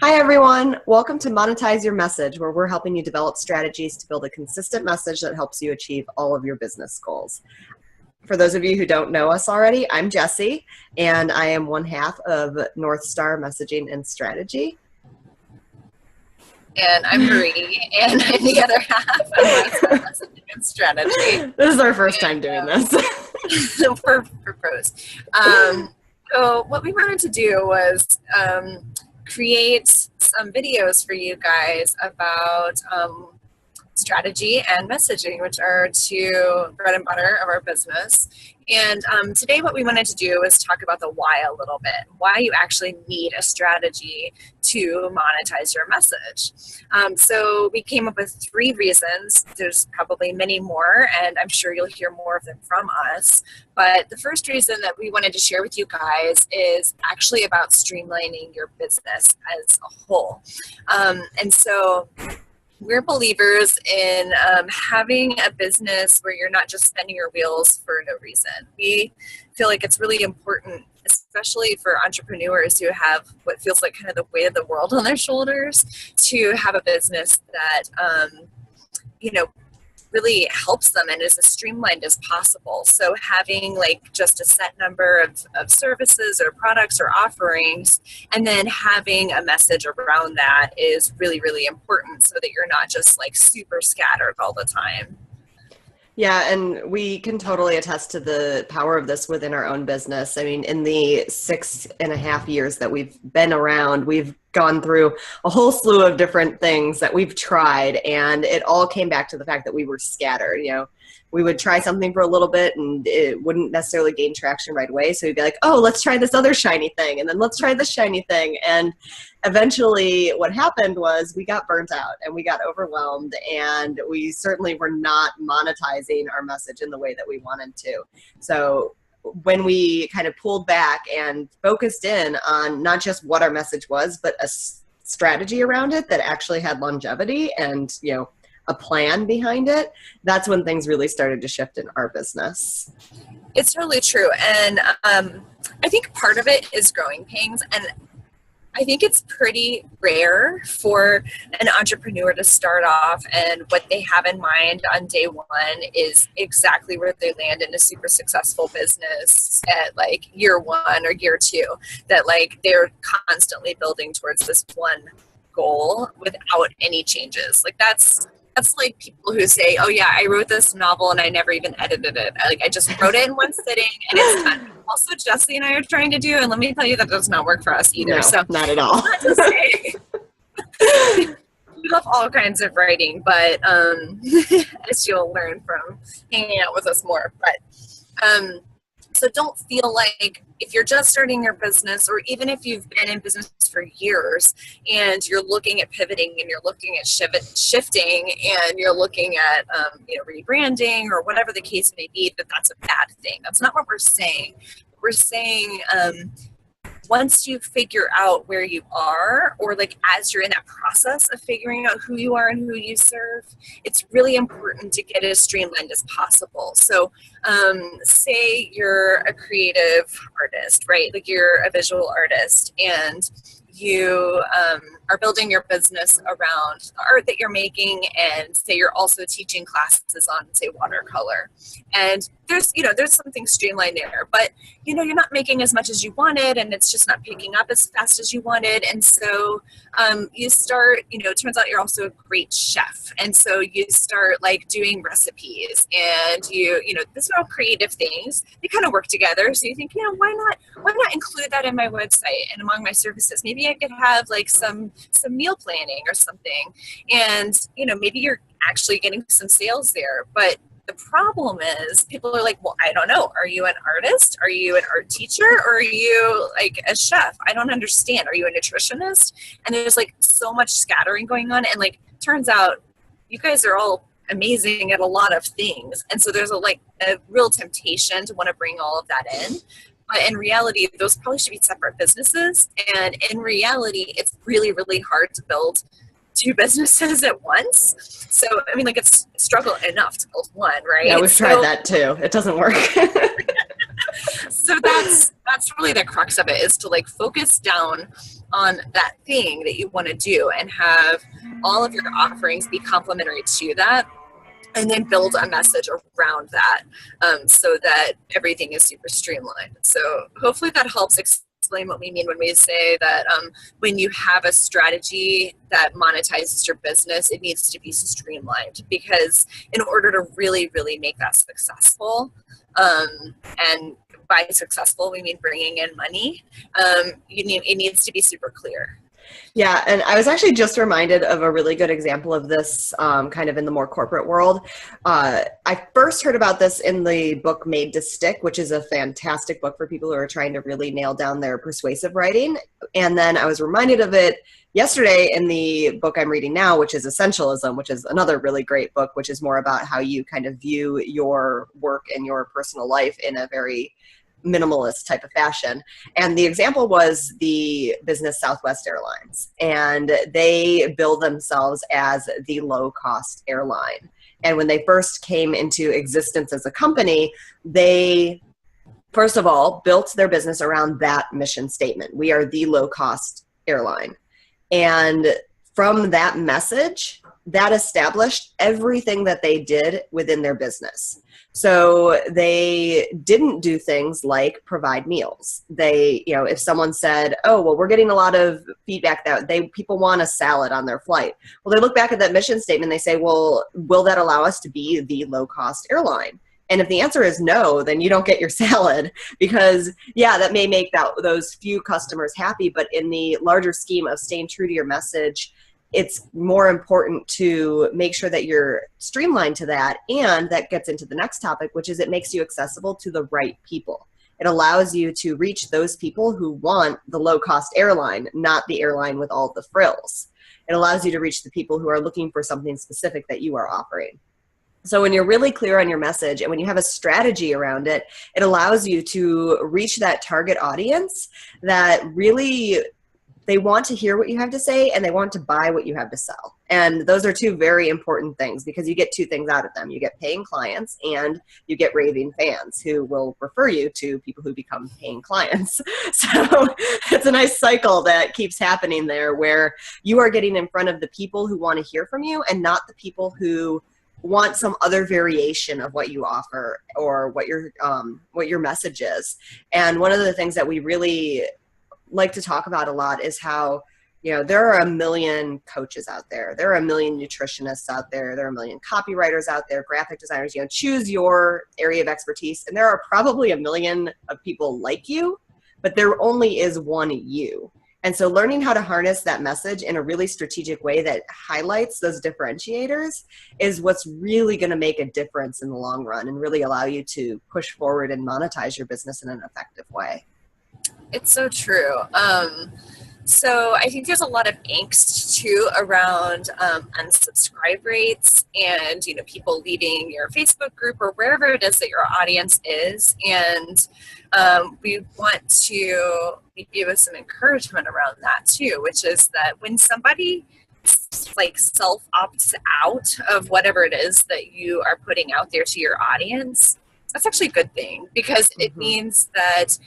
Hi, everyone. Welcome to Monetize Your Message, where we're helping you develop strategies to build a consistent message that helps you achieve all of your business goals. For those of you who don't know us already, I'm Jessie, and I am one half of North Star Messaging and Strategy. And I'm Marie, and I'm the other half of North Star Messaging and Strategy. This is our first time doing this. So for pros. So what we wanted to do was create some videos for you guys about strategy and messaging, which are two bread and butter of our business. And today what we wanted to do was talk about the why a little bit, why you actually need a strategy to monetize your message. So we came up with 3 reasons. There's probably many more, and I'm sure you'll hear more of them from us. But the first reason that we wanted to share with you guys is actually about streamlining your business as a whole. And so we're believers in having a business where you're not just spinning your wheels for no reason. We feel like it's really important, especially for entrepreneurs who have what feels like kind of the weight of the world on their shoulders, to have a business that, really helps them and is as streamlined as possible. So having like just a set number of services or products or offerings, and then having a message around that is really, really important so that you're not just like super scattered all the time. Yeah, and we can totally attest to the power of this within our own business. I mean, in the 6.5 years that we've been around, we've gone through a whole slew of different things that we've tried, and it all came back to the fact that we were scattered. We would try something for a little bit and it wouldn't necessarily gain traction right away. So we'd be like, oh, let's try this other shiny thing. And then let's try this shiny thing. And eventually what happened was we got burnt out and we got overwhelmed, and we certainly were not monetizing our message in the way that we wanted to. So when we kind of pulled back and focused in on not just what our message was, but a strategy around it that actually had longevity and, a plan behind it, that's when things really started to shift in our business. It's totally true. And I think part of it is growing pains. And I think it's pretty rare for an entrepreneur to start off and what they have in mind on day one is exactly where they land in a super successful business at like year 1 or year 2, that like they're constantly building towards this one goal without any changes. Like that's like people who say, oh yeah, I wrote this novel and I never even edited it. I just wrote it in one sitting and it's done. Also, Jessie and I are trying to do, and let me tell you that does not work for us either. No, so not at all. Not to say, we love all kinds of writing, but as you'll learn from hanging out with us more. But so don't feel like if you're just starting your business, or even if you've been in business for years and you're looking at pivoting and you're looking at shifting and you're looking at rebranding or whatever the case may be, that's a bad thing. That's not what we're saying. We're saying once you figure out where you are, or like as you're in that process of figuring out who you are and who you serve, it's really important to get as streamlined as possible. So say you're a creative artist, right? Like you're a visual artist and you are building your business around the art that you're making, and say you're also teaching classes on, say, watercolor. And there's something streamlined there, but you're not making as much as you wanted, and it's just not picking up as fast as you wanted. And so you start, it turns out you're also a great chef. And so you start like doing recipes, and these are all creative things. They kind of work together. So you think, why not include that in my website and among my services? Maybe I could have like some meal planning or something. And, maybe you're actually getting some sales there, but the problem is people are like, well, I don't know. Are you an artist? Are you an art teacher? Or are you like a chef? I don't understand. Are you a nutritionist? And there's like so much scattering going on. And like, turns out you guys are all amazing at a lot of things. And so there's a real temptation to want to bring all of that in. But in reality, those probably should be separate businesses. And in reality, it's really, really hard to build 2 businesses at once. So, I mean, it's a struggle enough to build one, right? Yeah, we've tried that too. It doesn't work. So that's really the crux of it, is to focus down on that thing that you want to do and have all of your offerings be complementary to that, and then build a message around that, so that everything is super streamlined. So hopefully that helps explain what we mean when we say that when you have a strategy that monetizes your business, it needs to be streamlined, because in order to really, really make that successful, and by successful, we mean bringing in money, it needs to be super clear. Yeah, and I was actually just reminded of a really good example of this kind of in the more corporate world. I first heard about this in the book Made to Stick, which is a fantastic book for people who are trying to really nail down their persuasive writing. And then I was reminded of it yesterday in the book I'm reading now, which is Essentialism, which is another really great book, which is more about how you kind of view your work and your personal life in a very minimalist type of fashion. And the example was the business Southwest Airlines, and they bill themselves as the low-cost airline. And when they first came into existence as a company, they first of all built their business around that mission statement. We are the low-cost airline. And from that message, that established everything that they did within their business. So they didn't do things like provide meals. They, if someone said, oh, well, we're getting a lot of feedback that people want a salad on their flight. Well, they look back at that mission statement and they say, well, will that allow us to be the low-cost airline? And if the answer is no, then you don't get your salad, because yeah, that may make those few customers happy, but in the larger scheme of staying true to your message, it's more important to make sure that you're streamlined to that. And that gets into the next topic, which is it makes you accessible to the right people. It allows you to reach those people who want the low-cost airline, not the airline with all the frills. It allows you to reach the people who are looking for something specific that you are offering. So when you're really clear on your message and when you have a strategy around it, it allows you to reach that target audience that really, they want to hear what you have to say and they want to buy what you have to sell. And those are two very important things, because you get two things out of them. You get paying clients and you get raving fans who will refer you to people who become paying clients. So it's a nice cycle that keeps happening there, where you are getting in front of the people who want to hear from you and not the people who want some other variation of what you offer or what your message is. And one of the things that we really like to talk about a lot is how, there are a million coaches out there. There are a million nutritionists out there. There are a million copywriters out there, graphic designers. Choose your area of expertise. And there are probably a million of people like you, but there only is one you. And so learning how to harness that message in a really strategic way that highlights those differentiators is what's really going to make a difference in the long run and really allow you to push forward and monetize your business in an effective way. It's so true. So I think there's a lot of angst too around unsubscribe rates and, people leaving your Facebook group or wherever it is that your audience is. And we want to give us some encouragement around that too, which is that when somebody self-opts out of whatever it is that you are putting out there to your audience, that's actually a good thing, because it means that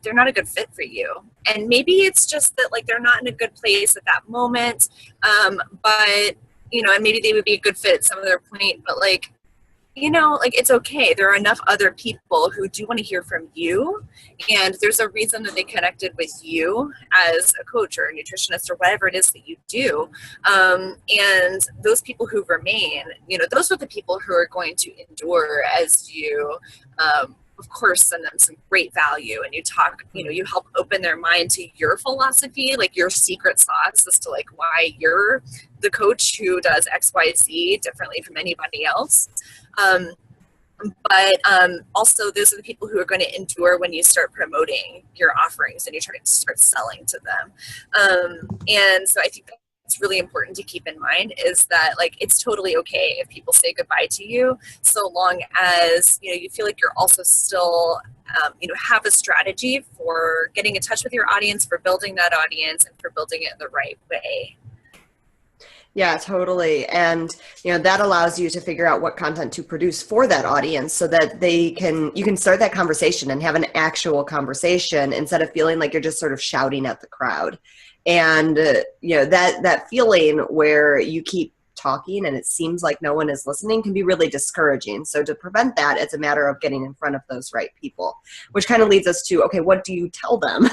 they're not a good fit for you. And maybe it's just that they're not in a good place at that moment. But, and maybe they would be a good fit at some other point, but it's okay. There are enough other people who do want to hear from you. And there's a reason that they connected with you as a coach or a nutritionist or whatever it is that you do. And those people who remain, those are the people who are going to endure as you, of course, send them some great value, and you talk, you help open their mind to your philosophy, your secret sauce as to why you're the coach who does XYZ differently from anybody else. But also those are the people who are going to endure when you start promoting your offerings and you're trying to start selling to them. And so I think it's really important to keep in mind is that it's totally okay if people say goodbye to you, so long as you feel like you're also still have a strategy for getting in touch with your audience, for building that audience, and for building it in the right way. Yeah, totally. And, that allows you to figure out what content to produce for that audience so that you can start that conversation and have an actual conversation instead of feeling like you're just sort of shouting at the crowd. And, that feeling where you keep talking and it seems like no one is listening can be really discouraging. So to prevent that, it's a matter of getting in front of those right people, which kind of leads us to, okay, what do you tell them?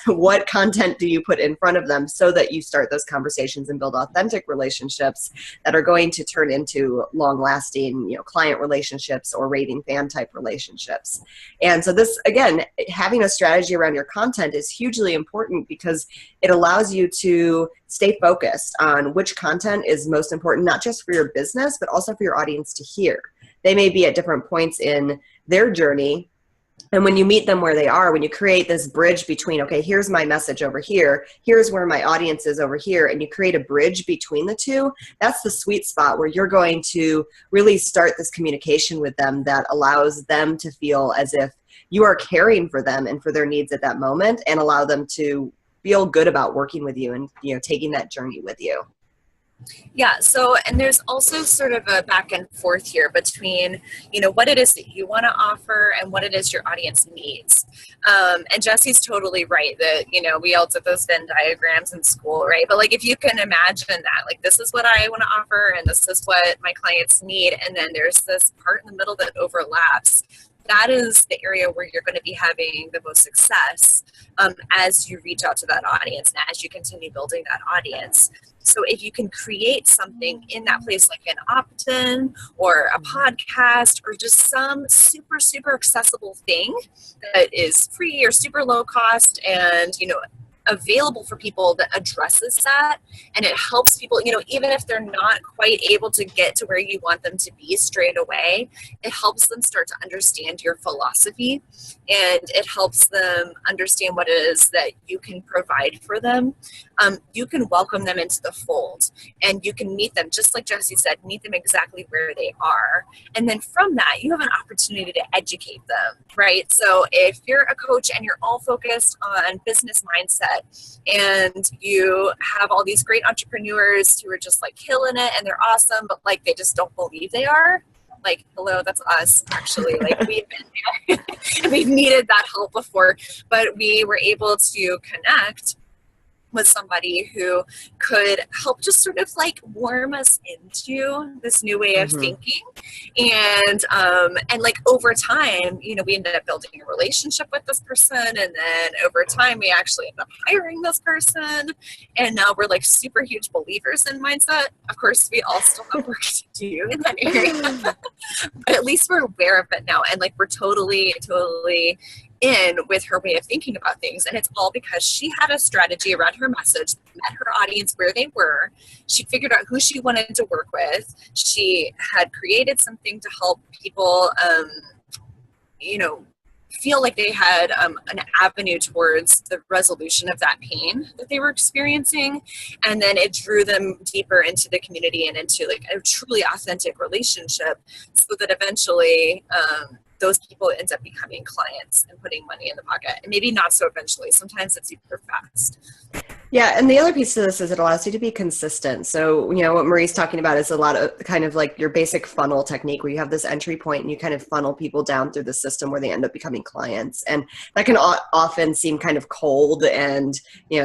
What content do you put in front of them so that you start those conversations and build authentic relationships that are going to turn into long-lasting, client relationships or raving fan type relationships. And so this, again, having a strategy around your content is hugely important because it allows you to stay focused on which content is most important, not just for your business, but also for your audience to hear. They may be at different points in their journey. And when you meet them where they are, when you create this bridge between, okay, here's my message over here, here's where my audience is over here, and you create a bridge between the two, that's the sweet spot where you're going to really start this communication with them that allows them to feel as if you are caring for them and for their needs at that moment, and allow them to feel good about working with you and taking that journey with you. Yeah. So, and there's also sort of a back and forth here between, what it is that you want to offer and what it is your audience needs. And Jesse's totally right that, we all did those Venn diagrams in school, right? But like, if you can imagine that, like, this is what I want to offer and this is what my clients need. And then there's this part in the middle that overlaps. That is the area where you're going to be having the most success as you reach out to that audience and as you continue building that audience. So if you can create something in that place, like an opt-in or a podcast or just some super, super accessible thing that is free or super low cost and, available for people that addresses that, and it helps people, even if they're not quite able to get to where you want them to be straight away, it helps them start to understand your philosophy, and it helps them understand what it is that you can provide for them. You can welcome them into the fold, and you can meet them, just like Jesse said, meet them exactly where they are. And then from that, you have an opportunity to educate them, right? So if you're a coach and you're all focused on business mindset, and you have all these great entrepreneurs who are just like killing it and they're awesome, but like they just don't believe they are. Like, hello, that's us, actually. Like, we've been there. We've needed that help before, but we were able to connect with somebody who could help just sort of like warm us into this new way of thinking. And like over time, we ended up building a relationship with this person. And then over time, we actually ended up hiring this person. And now we're like super huge believers in mindset. Of course, we all still have work to do in that area, but at least we're aware of it now. And like, we're totally in with her way of thinking about things, and it's all because she had a strategy around her message, met her audience where they were, she figured out who she wanted to work with, she had created something to help people feel like they had an avenue towards the resolution of that pain that they were experiencing, and then it drew them deeper into the community and into like a truly authentic relationship, so that eventually those people end up becoming clients and putting money in the pocket. And maybe not so eventually. Sometimes it's super fast. Yeah, and the other piece of this is it allows you to be consistent. So, what Marie's talking about is a lot of kind of like your basic funnel technique where you have this entry point and you kind of funnel people down through the system where they end up becoming clients. And that can often seem kind of cold and,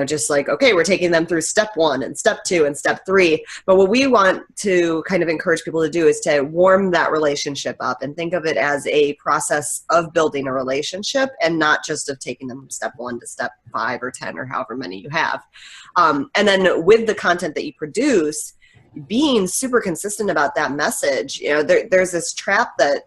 just like, okay, we're taking them through step 1 and step 2 and step 3. But what we want to kind of encourage people to do is to warm that relationship up and think of it as a process of building a relationship and not just of taking them from step 1 to step 5 or 10 or however many you have. And then with the content that you produce, being super consistent about that message, there's this trap that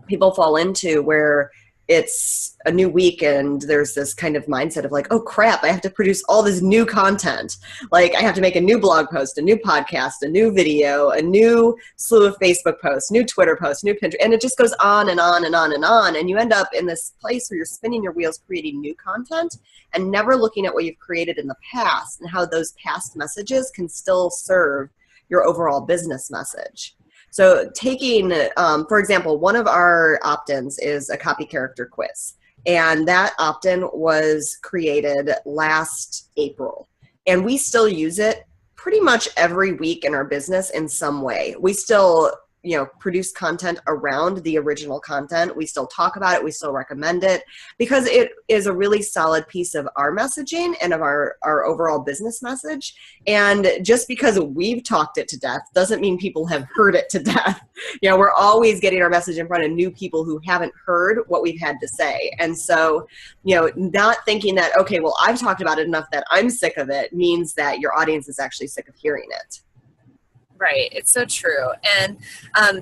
people fall into where it's a new week and there's this kind of mindset of like, oh crap, I have to produce all this new content. Like I have to make a new blog post, a new podcast, a new video, a new slew of Facebook posts, new Twitter posts, new Pinterest, and it just goes on and on and on and on. And you end up in this place where you're spinning your wheels creating new content and never looking at what you've created in the past and how those past messages can still serve your overall business message. So taking, for example, one of our opt-ins is a copy character quiz. And that opt-in was created last April. And we still use it pretty much every week in our business in some way. We still, produce content around the original content. We still talk about it. We still recommend it because it is a really solid piece of our messaging and of our overall business message. And just because we've talked it to death doesn't mean people have heard it to death. We're always getting our message in front of new people who haven't heard what we've had to say. And so, not thinking that, okay, well, I've talked about it enough that I'm sick of it means that your audience is actually sick of hearing it. Right. It's so true. And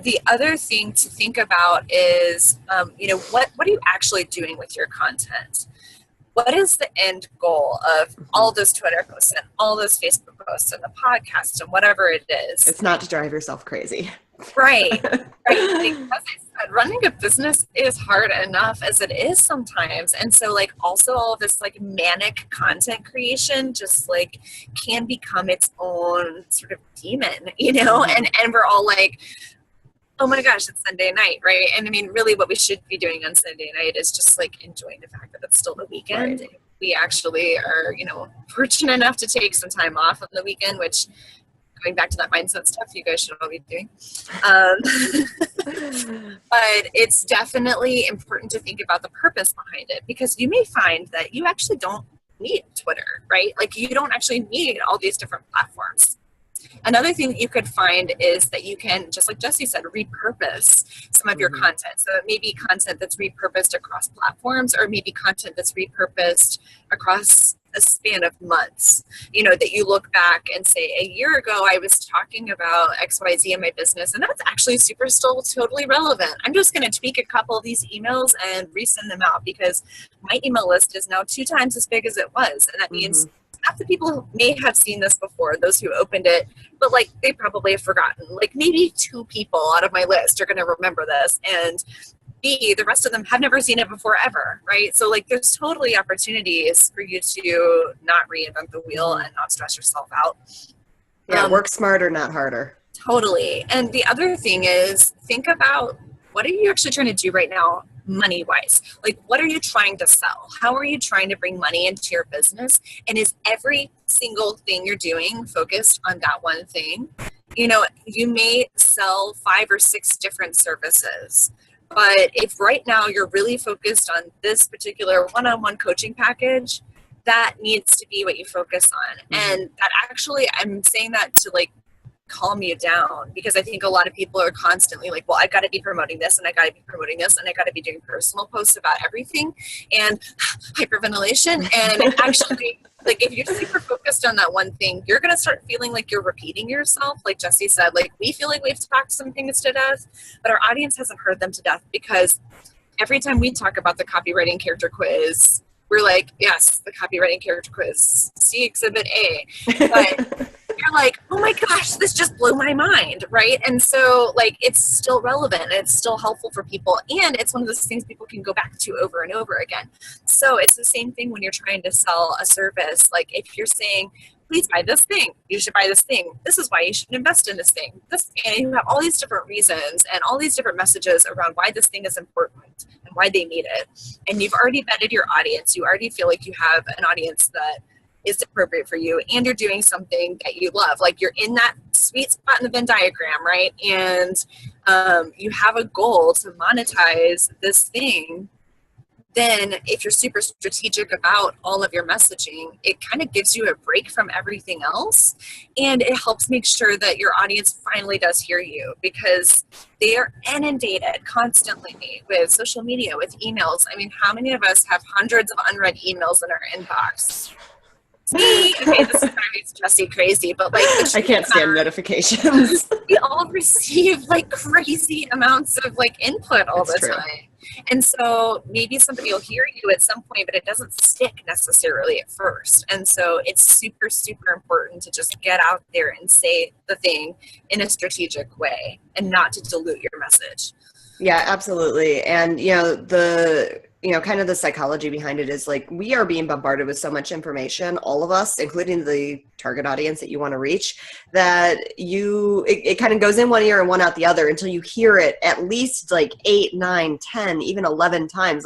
the other thing to think about is, what are you actually doing with your content? What is the end goal of all those Twitter posts and all those Facebook posts and the podcast and whatever it is? It's not to drive yourself crazy. Right. Right. As I said, running a business is hard enough as it is sometimes. And so also all of this manic content creation just can become its own sort of demon, and we're all oh my gosh, it's Sunday night, right? And I mean, really what we should be doing on Sunday night is just enjoying the fact that it's still the weekend. Right. We actually are, fortunate enough to take some time off on the weekend, which going back to that mindset stuff you guys should all be doing. But it's definitely important to think about the purpose behind it, because you may find that you actually don't need Twitter, right? You don't actually need all these different platforms. Another thing that you could find is that you can, just like Jesse said, repurpose some of your content. So it may be content that's repurposed across platforms, or maybe content that's repurposed across a span of months, that you look back and say, a year ago, I was talking about XYZ in my business, and that's actually still totally relevant. I'm just going to tweak a couple of these emails and resend them out because my email list is now 2 times as big as it was. And that means half the people who may have seen this before, those who opened it, but they probably have forgotten. Maybe 2 people out of my list are going to remember this, and B, the rest of them have never seen it before ever, right? So there's totally opportunities for you to not reinvent the wheel and not stress yourself out. Yeah, work smarter, not harder. Totally. And the other thing is, think about, what are you actually trying to do right now money-wise? What are you trying to sell? How are you trying to bring money into your business? And is every single thing you're doing focused on that one thing? You may sell 5 or 6 different services, but if right now you're really focused on this particular one-on-one coaching package, that needs to be what you focus on. And that actually, I'm saying that to calm you down, because I think a lot of people are constantly well, I got to be promoting this, and I got to be promoting this, and I got to be doing personal posts about everything, and hyperventilation. And actually, if you're super focused on that one thing, you're going to start feeling like you're repeating yourself. Like Jesse said, we feel like we've talked some things to death, but our audience hasn't heard them to death, because every time we talk about the copywriting character quiz, we're yes, the copywriting character quiz, see Exhibit A. But you're oh my gosh, this just blew my mind, right? And so it's still relevant, and it's still helpful for people, and it's one of those things people can go back to over and over again. So it's the same thing when you're trying to sell a service. If you're saying, please buy this thing, you should buy this thing, this is why you should invest in this thing, and you have all these different reasons and all these different messages around why this thing is important and why they need it, and you've already vetted your audience, you already feel like you have an audience that is appropriate for you, and you're doing something that you love, you're in that sweet spot in the Venn diagram, right? And you have a goal to monetize this thing. Then if you're super strategic about all of your messaging, it kind of gives you a break from everything else, and it helps make sure that your audience finally does hear you, because they are inundated constantly with social media, with emails. I mean, how many of us have hundreds of unread emails in our inbox? Me. Okay, this is driving Jesse crazy, but I can't stand notifications. We all receive crazy amounts of input all the time. And so maybe somebody will hear you at some point, but it doesn't stick necessarily at first. And so it's super, super important to just get out there and say the thing in a strategic way and not to dilute your message. Yeah, absolutely. And, kind of the psychology behind it is we are being bombarded with so much information, all of us, including the target audience that you want to reach, that it kind of goes in one ear and one out the other until you hear it at least 8, 9, 10, even 11 times.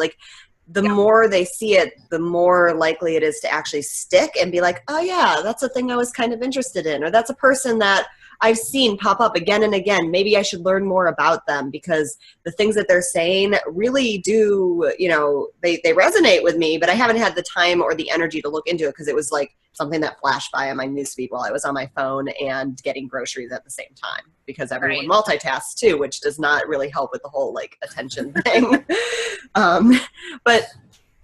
the more they see it, the more likely it is to actually stick and be like, oh yeah, that's a thing I was kind of interested in, or that's a person that I've seen pop up again and again. Maybe I should learn more about them because the things that they're saying really do, you know, they resonate with me, but I haven't had the time or the energy to look into it because it was like something that flashed by on my newsfeed while I was on my phone and getting groceries at the same time, because everyone multitasks too, which does not really help with the whole like attention thing. But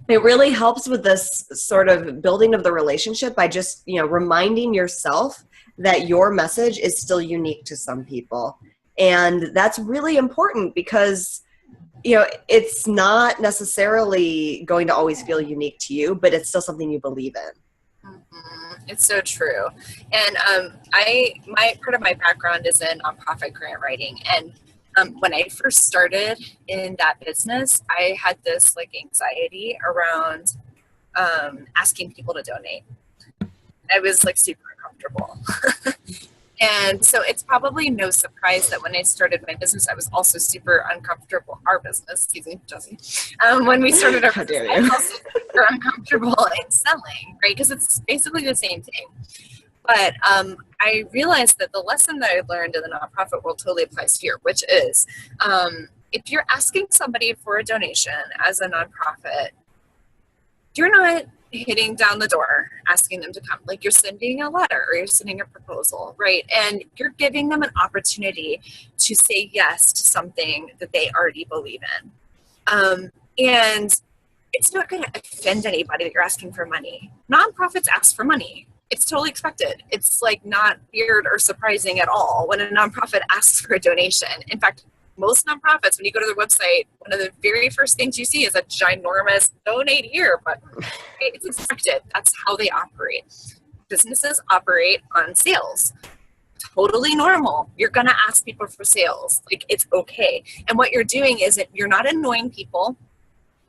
it really helps with this sort of building of the relationship by just, you know, reminding yourself that your message is still unique to some people. And that's really important because, you know, it's not necessarily going to always feel unique to you, but it's still something you believe in. It's so true. And part of my background is in nonprofit grant writing. And when I first started in that business, I had this like anxiety around asking people to donate. I was like super uncomfortable. And so it's probably no surprise that when I started my business, I was also super uncomfortable. Our business, excuse me, Josie. When we started our business, I was also super uncomfortable in selling, right? Because it's basically the same thing. But I realized that the lesson that I learned in the nonprofit world totally applies here, which is if you're asking somebody for a donation as a nonprofit, you're not hitting down the door asking them to come. Like, you're sending a letter or you're sending a proposal, right? And you're giving them an opportunity to say yes to something that they already believe in. And it's not going to offend anybody that you're asking for money. Nonprofits ask for money. It's totally expected. It's like not weird or surprising at all when a nonprofit asks for a donation. In fact, most nonprofits, when you go to their website, one of the very first things you see is a ginormous donate here button. It's expected. That's how they operate. Businesses operate on sales. Totally normal. You're going to ask people for sales. Like, it's okay. And what you're doing is that you're not annoying people.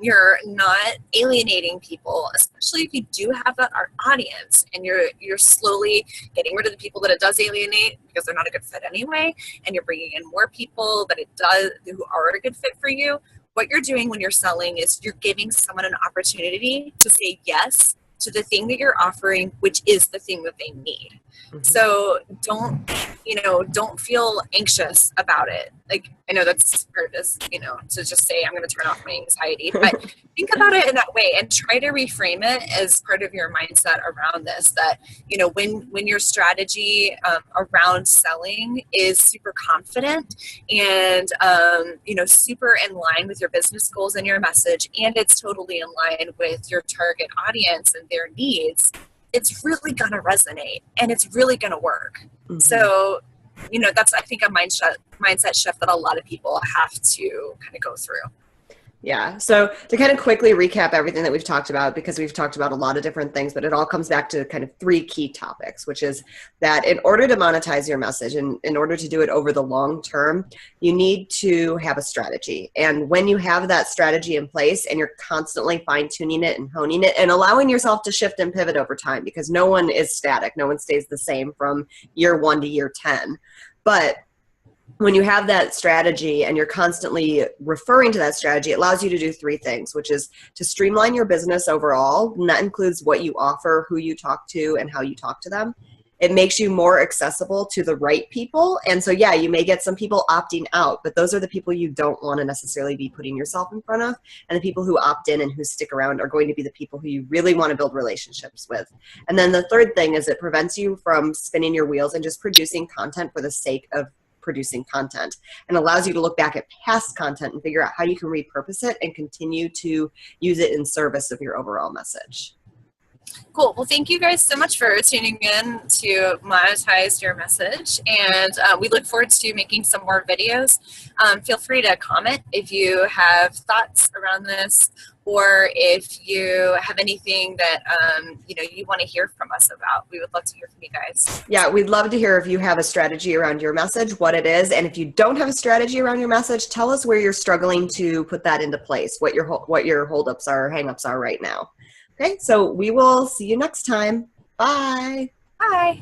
You're not alienating people, especially if you do have that audience and you're slowly getting rid of the people that it does alienate because they're not a good fit anyway, and you're bringing in more people that it does who are a good fit for you. What you're doing when you're selling is you're giving someone an opportunity to say yes to the thing that you're offering, which is the thing that they need. Mm-hmm. So don't feel anxious about it. Like, I know that's hard as, to just say, I'm going to turn off my anxiety, but think about it in that way and try to reframe it as part of your mindset around this, that, when your strategy around selling is super confident and, super in line with your business goals and your message, and it's totally in line with your target audience and their needs, it's really going to resonate and it's really going to work. Mm-hmm. So, that's, I think, a mindset shift that a lot of people have to kind of go through. Yeah. So to kind of quickly recap everything that we've talked about, because we've talked about a lot of different things, but it all comes back to kind of three key topics, which is that in order to monetize your message and in order to do it over the long term, you need to have a strategy. And when you have that strategy in place and you're constantly fine tuning it and honing it and allowing yourself to shift and pivot over time, because no one is static. No one stays the same from year 1 to year 10. But when you have that strategy and you're constantly referring to that strategy, it allows you to do three things, which is to streamline your business overall. And that includes what you offer, who you talk to, and how you talk to them. It makes you more accessible to the right people. And so, yeah, you may get some people opting out, but those are the people you don't want to necessarily be putting yourself in front of. And the people who opt in and who stick around are going to be the people who you really want to build relationships with. And then the third thing is it prevents you from spinning your wheels and just producing content for the sake of producing content, and allows you to look back at past content and figure out how you can repurpose it and continue to use it in service of your overall message. Cool. Well, thank you guys so much for tuning in to Monetize Your Message. And we look forward to making some more videos. Feel free to comment if you have thoughts around this, or if you have anything that you want to hear from us about. We would love to hear from you guys. Yeah, we'd love to hear if you have a strategy around your message, what it is. And if you don't have a strategy around your message, tell us where you're struggling to put that into place, what your holdups are or hangups are right now. Okay, so we will see you next time. Bye. Bye.